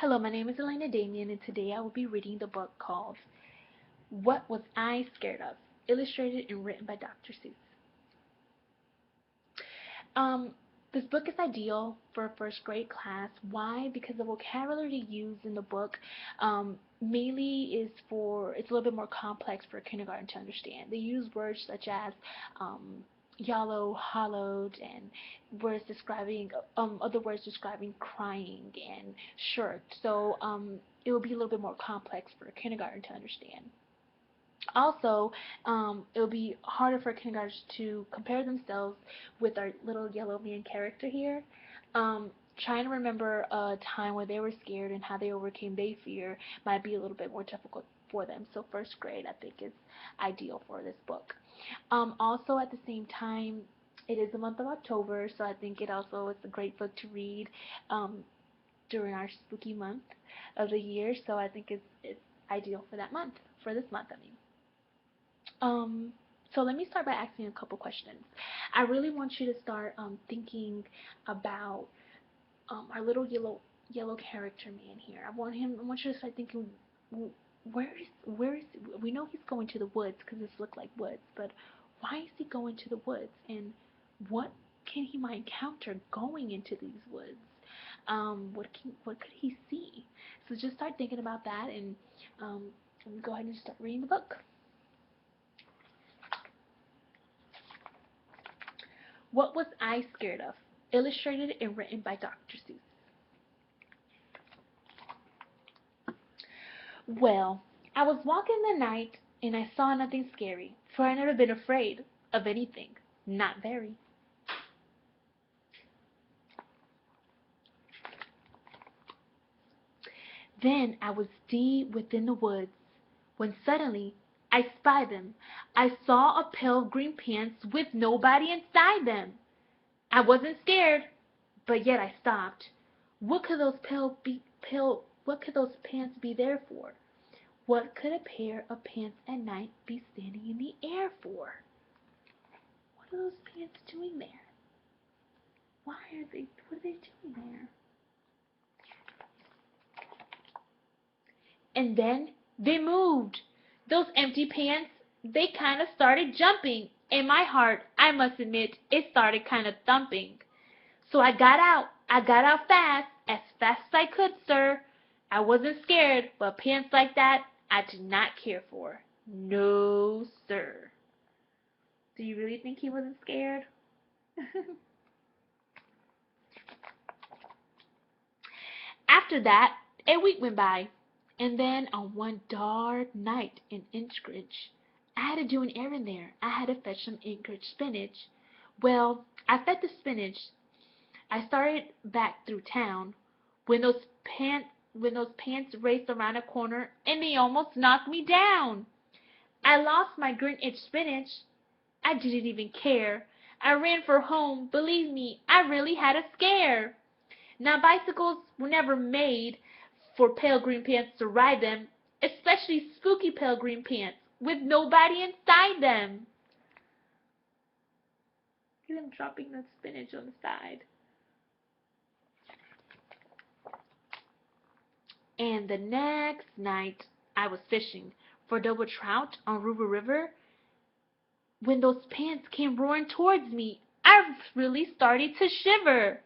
Hello, my name is Elena Damien, and today I will be reading the book called What Was I Scared Of? Illustrated and written by Dr. Seuss. Um, this book is ideal for a first grade class. Why? Because the vocabulary used in the book mainly it's a little bit more complex for kindergarten to understand. They use words such as yellow, hollowed, and other words describing crying and shirt. So it will be a little bit more complex for kindergarten to understand. Also, it'll be harder for kindergartners to compare themselves with our little yellow man character here. Trying to remember a time where they were scared and how they overcame their fear might be a little bit more difficult for them. So first grade, I think, is ideal for this book. Also, at the same time, it is the month of October, so I think it also is a great book to read during our spooky month of the year. So I think it's ideal for that month, for this month, I mean. Um, so let me start by asking a couple questions. I really want you to start thinking about our little yellow character man here. I want you to start thinking, where is we know he's going to the woods because this look like woods, but why is he going to the woods, and what can he might encounter going into these woods? What could he see? So just start thinking about that, and um, go ahead and start reading the book. What Was I Scared Of? Illustrated and written by Dr. Seuss. Well, I was walking in the night and I saw nothing scary, for I'd never been afraid of anything. Not very. Then I was deep within the woods, when suddenly I spied them. I saw a pair of green pants with nobody inside them. I wasn't scared, but yet I stopped. What could those what could those pants be there for? What could a pair of pants at night be standing in the air for? What are those pants doing there? What are they doing there? And then they moved. Those empty pants, they kind of started jumping. And my heart, I must admit, it started kind of thumping. So I got out. I got out fast as I could, sir. I wasn't scared, but pants like that, I did not care for. No, sir. Do you really think he wasn't scared? After that, a week went by, and then on one dark night in Inchbridge, I had to do an errand there. I had to fetch some Inchbridge spinach. Well, I fed the spinach. I started back through town when those pants raced around a corner and they almost knocked me down. I lost my Greenwich spinach. I didn't even care. I ran for home. Believe me, I really had a scare. Now bicycles were never made for pale green pants to ride them, especially spooky pale green pants with nobody inside them. Look at him dropping the spinach on the side. And the next night I was fishing for double trout on River River when those pants came roaring towards me. I really started to shiver.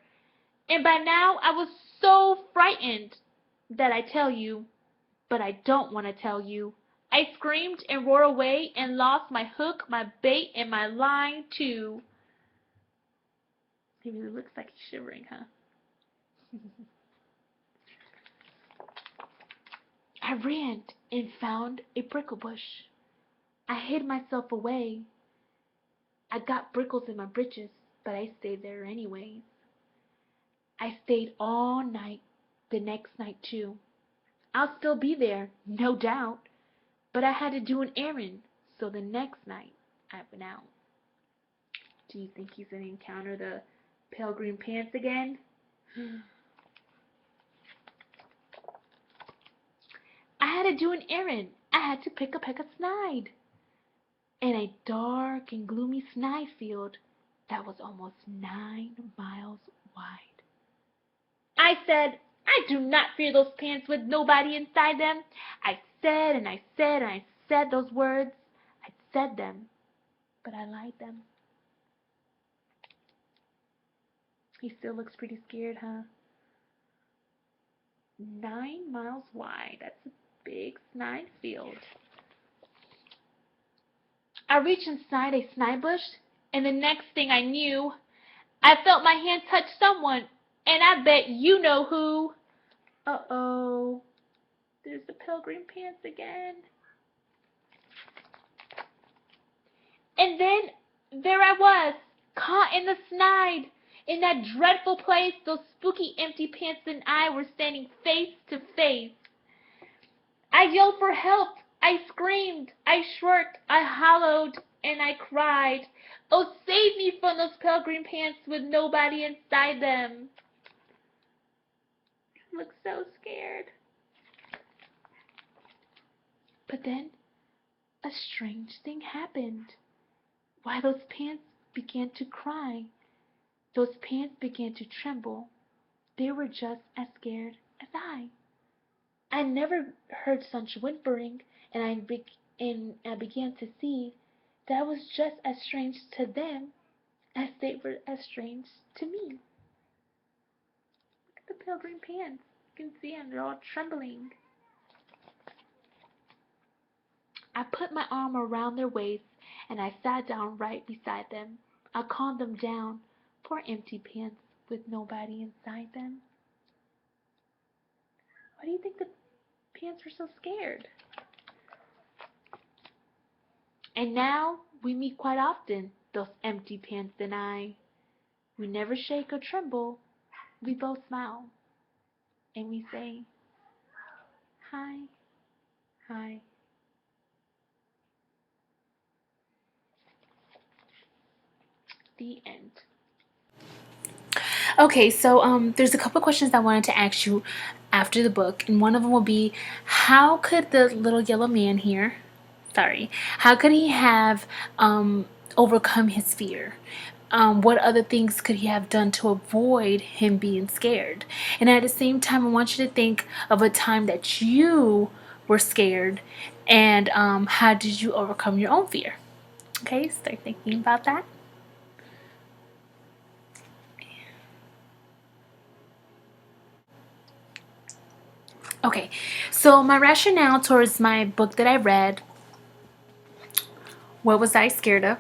And by now I was so frightened that I tell you, but I don't want to tell you. I screamed and roared away and lost my hook, my bait, and my line too. He really looks like he's shivering, huh? I ran and found a brickle bush. I hid myself away. I got brickles in my britches, but I stayed there anyways. I stayed all night, the next night too. I'll still be there, no doubt, but I had to do an errand, so the next night I went out. Do you think he's going to encounter the pale green pants again? I had to do an errand. I had to pick a peck of snide in a dark and gloomy snide field that was almost 9 miles wide. I said, I do not fear those pants with nobody inside them. I said and I said and I said those words. I said them, but I lied them. He still looks pretty scared, huh? 9 miles wide. That's a big snide field. I reached inside a snide bush, and the next thing I knew, I felt my hand touch someone, and I bet you know who. Uh-oh. There's the pilgrim pants again. And then there I was, caught in the snide. In that dreadful place, those spooky empty pants and I were standing face to face. I yelled for help. I screamed. I shrieked. I hollowed. And I cried. Oh, save me from those pilgrim pants with nobody inside them. I look so scared. But then a strange thing happened. Why, those pants began to cry. Those pants began to tremble. They were just as scared as I. I never heard such whimpering, and I began to see that was just as strange to them as they were as strange to me. Look at the pilgrim pants. You can see them, they're all trembling. I put my arm around their waists, and I sat down right beside them. I calmed them down. Poor empty pants with nobody inside them. Why do you think the pants were so scared? And now we meet quite often, those empty pants and I. We never shake or tremble. We both smile. And we say, hi, hi. The end. Okay, so there's a couple questions I wanted to ask you after the book, and one of them will be, how could the little yellow man here, how could he have overcome his fear? What other things could he have done to avoid him being scared? And at the same time, I want you to think of a time that you were scared, and how did you overcome your own fear? Okay, start thinking about that. Okay, so my rationale towards my book that I read, What Was I Scared Of?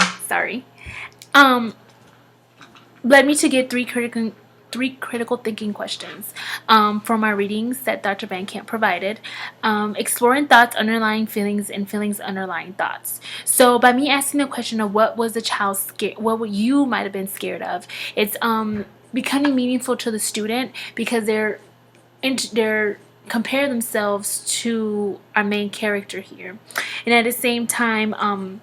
Led me to get three critical thinking questions from my readings that Dr. Van Camp provided, exploring thoughts underlying feelings and feelings underlying thoughts. So by me asking the question of what was the child scared, what you might have been scared of, it's becoming meaningful to the student because they're compare themselves to our main character here, and at the same time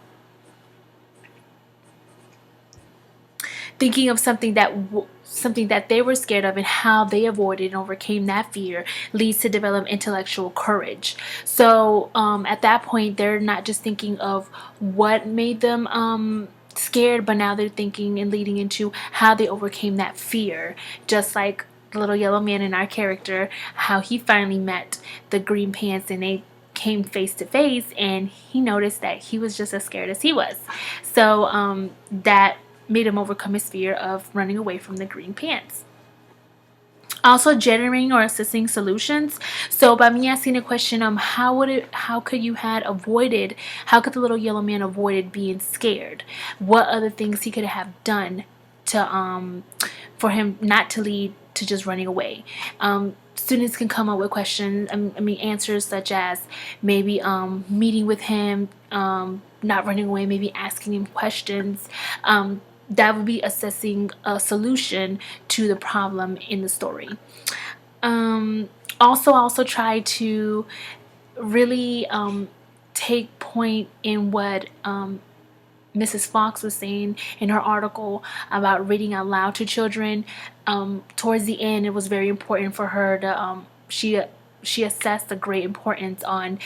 thinking of something that they were scared of and how they avoided and overcame that fear leads to develop intellectual courage. So at that point, they're not just thinking of what made them scared, but now they're thinking and leading into how they overcame that fear, just like the little yellow man in our character, how he finally met the green pants and they came face to face, and he noticed that he was just as scared as he was. So that made him overcome his fear of running away from the green pants. Also, generating or assessing solutions. So by me asking the question, how could the little yellow man avoided being scared? What other things he could have done to for him not to lead to just running away? Students can come up with questions, answers such as maybe meeting with him, not running away, maybe asking him questions. That would be assessing a solution to the problem in the story. Also try to really take point in what Mrs. Fox was saying in her article about reading out loud to children. Towards the end, it was very important for her to she assessed the great importance on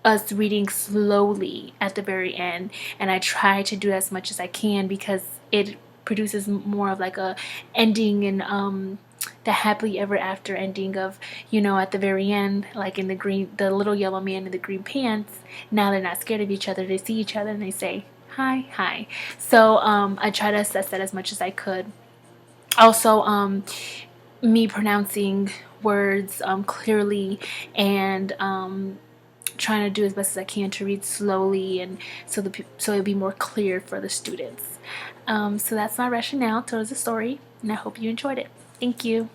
us reading slowly at the very end, and I try to do as much as I can because it produces more of like a ending and the happily ever after ending of, at the very end, like in the little yellow man in the green pants. Now they're not scared of each other. They see each other and they say, hi, hi. So I try to assess that as much as I could. Also, me pronouncing words clearly, and trying to do as best as I can to read slowly, and so it'll be more clear for the students. So that's my rationale towards the story, and I hope you enjoyed it. Thank you.